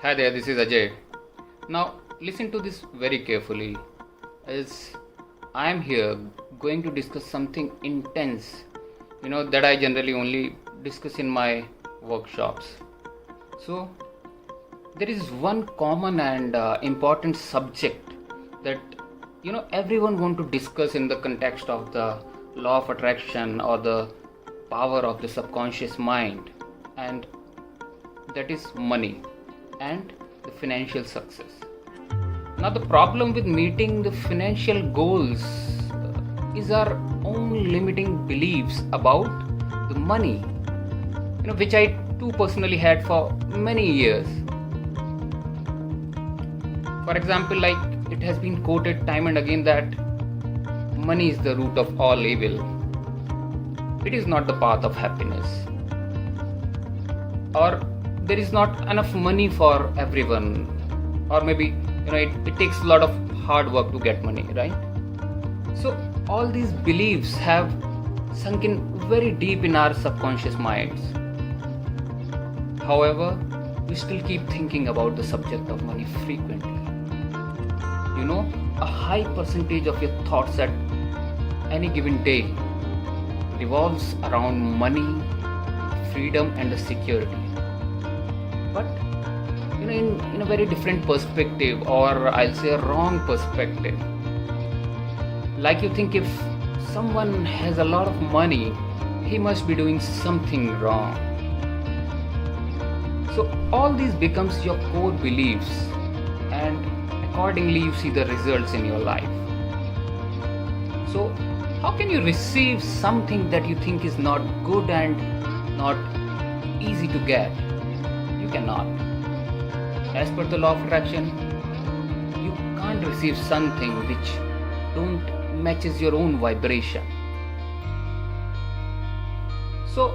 Hi there, this is Ajay. Now, listen to this very carefully, as I am here going to discuss something intense, that I generally only discuss in my workshops. So, there is one common and important subject that everyone want to discuss in the context of the law of attraction or the power of the subconscious mind, and that is money and the financial success. Now, the problem with meeting the financial goals is our own limiting beliefs about the money, which I too personally had for many years. For example, like it has been quoted time and again that money is the root of all evil. It is not the path of happiness. Or there is not enough money for everyone. Or maybe it takes a lot of hard work to get money, right? So all these beliefs have sunk in very deep in our subconscious minds. However, we still keep thinking about the subject of money frequently. A high percentage of your thoughts at any given day revolves around money, freedom, and the security. But in a very different perspective, or I'll say a wrong perspective. Like you think if someone has a lot of money, he must be doing something wrong. So all these becomes your core beliefs, and accordingly you see the results in your life. So how can you receive something that you think is not good and not easy to get? You cannot. As per the law of attraction, you can't receive something which don't matches your own vibration. So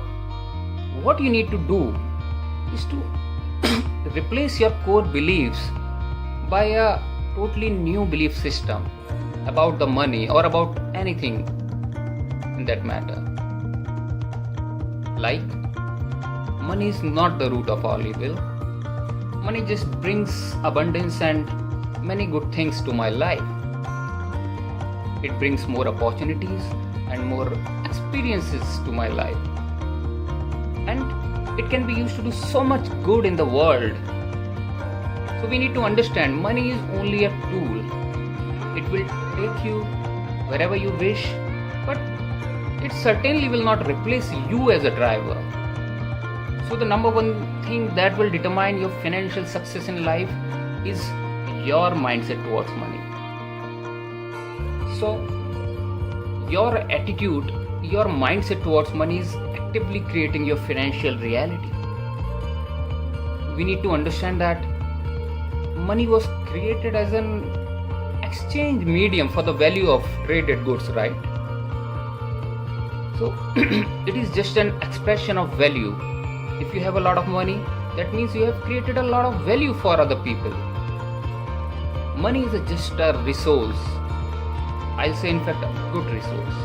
what you need to do is to replace your core beliefs by a totally new belief system about the money or about anything in that matter. Like, money is not the root of all evil. Money just brings abundance and many good things to my life. It brings more opportunities and more experiences to my life. And it can be used to do so much good in the world. So we need to understand money is only a tool. It will take you wherever you wish, but it certainly will not replace you as a driver. So the number one thing that will determine your financial success in life is your mindset towards money. So your attitude, your mindset towards money is actively creating your financial reality. We need to understand that money was created as an exchange medium for the value of traded goods, right? So it is just an expression of value. If you have a lot of money, that means you have created a lot of value for other people. Money is just a resource. I'll say, in fact, a good resource.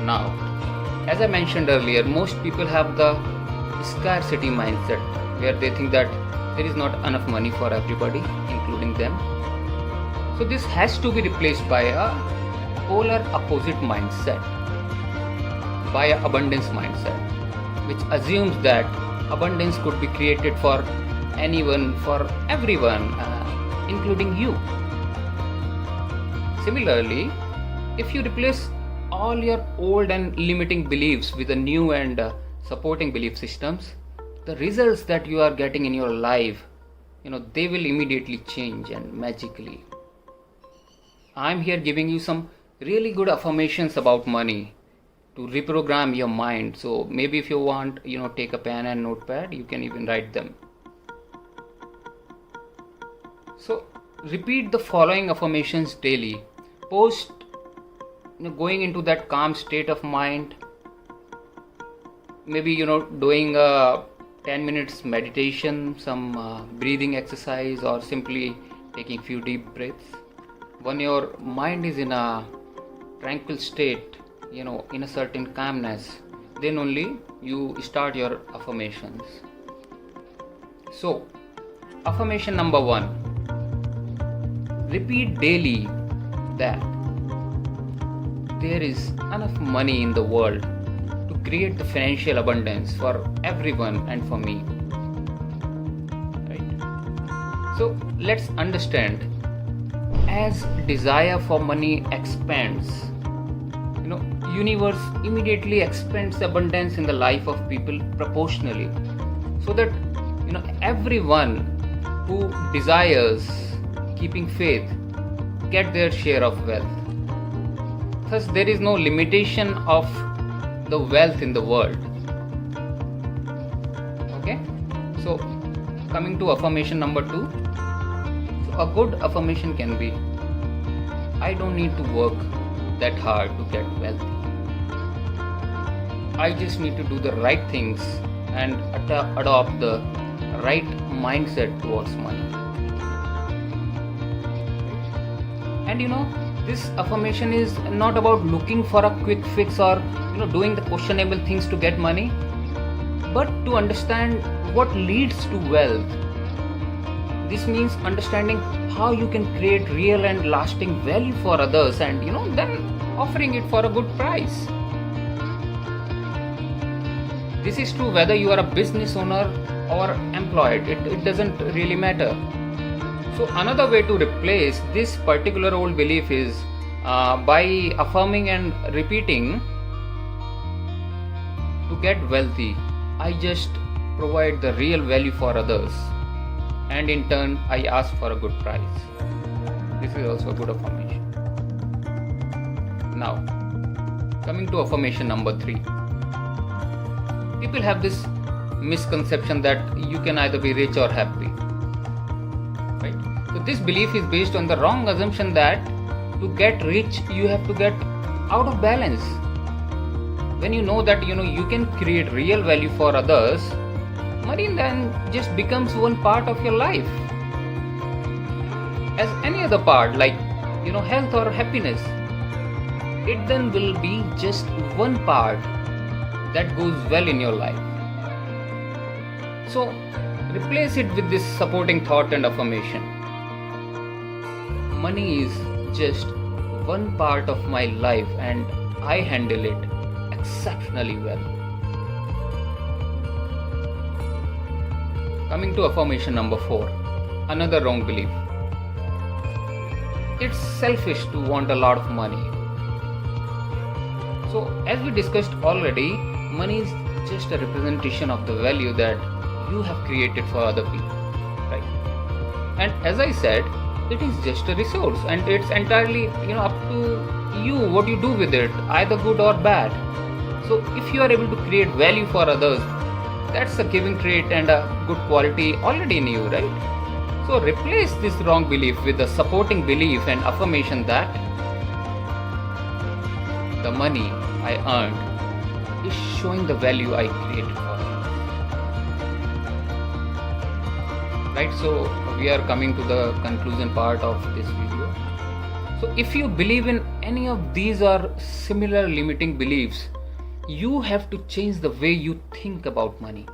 Now, as I mentioned earlier, most people have the scarcity mindset where they think that there is not enough money for everybody, including them. So this has to be replaced by a polar opposite mindset, by an abundance mindset, which assumes that abundance could be created for anyone, for everyone, including you. Similarly, if you replace all your old and limiting beliefs with a new and supporting belief systems, the results that you are getting in your life, they will immediately change and magically. I'm here giving you some really good affirmations about money to reprogram your mind. So maybe if you want, take a pen and notepad, you can even write them. So repeat the following affirmations daily. Post going into that calm state of mind. Maybe doing a 10 minutes meditation, some breathing exercise, or simply taking few deep breaths. When your mind is in a tranquil state, in a certain calmness, then only you start your affirmations. So affirmation number 1. Repeat daily that there is enough money in the world to create the financial abundance for everyone and for me. Right? So let's understand, as desire for money expands, universe immediately expands abundance in the life of people proportionally, so that everyone who desires keeping faith get their share of wealth. Thus there is no limitation of the wealth in the world. Okay, so coming to affirmation number 2. So a good affirmation can be, I don't need to work that hard to get wealthy. I just need to do the right things and adopt the right mindset towards money. And this affirmation is not about looking for a quick fix or doing the questionable things to get money, but to understand what leads to wealth. This means understanding how you can create real and lasting value for others, and then offering it for a good price. This is true whether you are a business owner or employed. It doesn't really matter. So another way to replace this particular old belief is by affirming and repeating, to get wealthy, I just provide the real value for others, and in turn I ask for a good price. This is also a good affirmation. Now, coming to affirmation number 3. People have this misconception that you can either be rich or happy. Right? So this belief is based on the wrong assumption that to get rich you have to get out of balance. When you know that you can create real value for others, money then just becomes one part of your life, as any other part, like health or happiness. It then will be just one part that goes well in your life. So replace it with this supporting thought and affirmation. Money is just one part of my life and I handle it exceptionally well. Coming to affirmation number 4, another wrong belief. It's selfish to want a lot of money. So as we discussed already, money is just a representation of the value that you have created for other people, right? And as I said, it is just a resource, and it's entirely up to you what you do with it, either good or bad. So if you are able to create value for others, that's a giving trait and a good quality already in you, right? So replace this wrong belief with a supporting belief and affirmation that the money I earned is showing the value I created for others. Right, so we are coming to the conclusion part of this video. So if you believe in any of these or similar limiting beliefs, you have to change the way you think about money,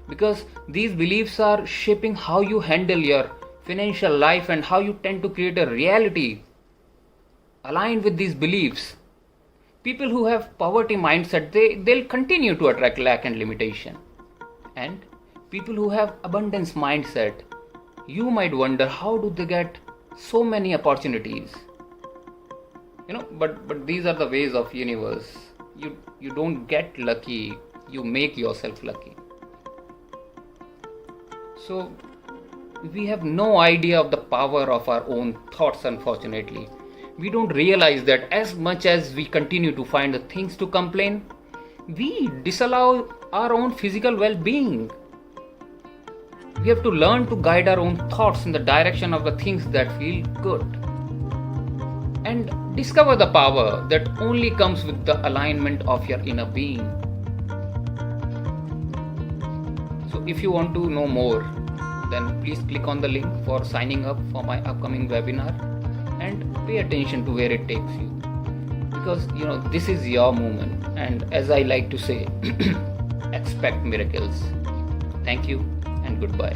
because these beliefs are shaping how you handle your financial life and how you tend to create a reality aligned with these beliefs. People who have poverty mindset, they'll continue to attract lack and limitation. And people who have abundance mindset, you might wonder how do they get so many opportunities. But these are the ways of universe. You don't get lucky, you make yourself lucky. So we have no idea of the power of our own thoughts, unfortunately. We don't realize that as much as we continue to find the things to complain, we disallow our own physical well-being. We have to learn to guide our own thoughts in the direction of the things that feel good, and discover the power that only comes with the alignment of your inner being. So if you want to know more, then please click on the link for signing up for my upcoming webinar, and pay attention to where it takes you, because this is your moment, and as I like to say, expect miracles. Thank you and goodbye.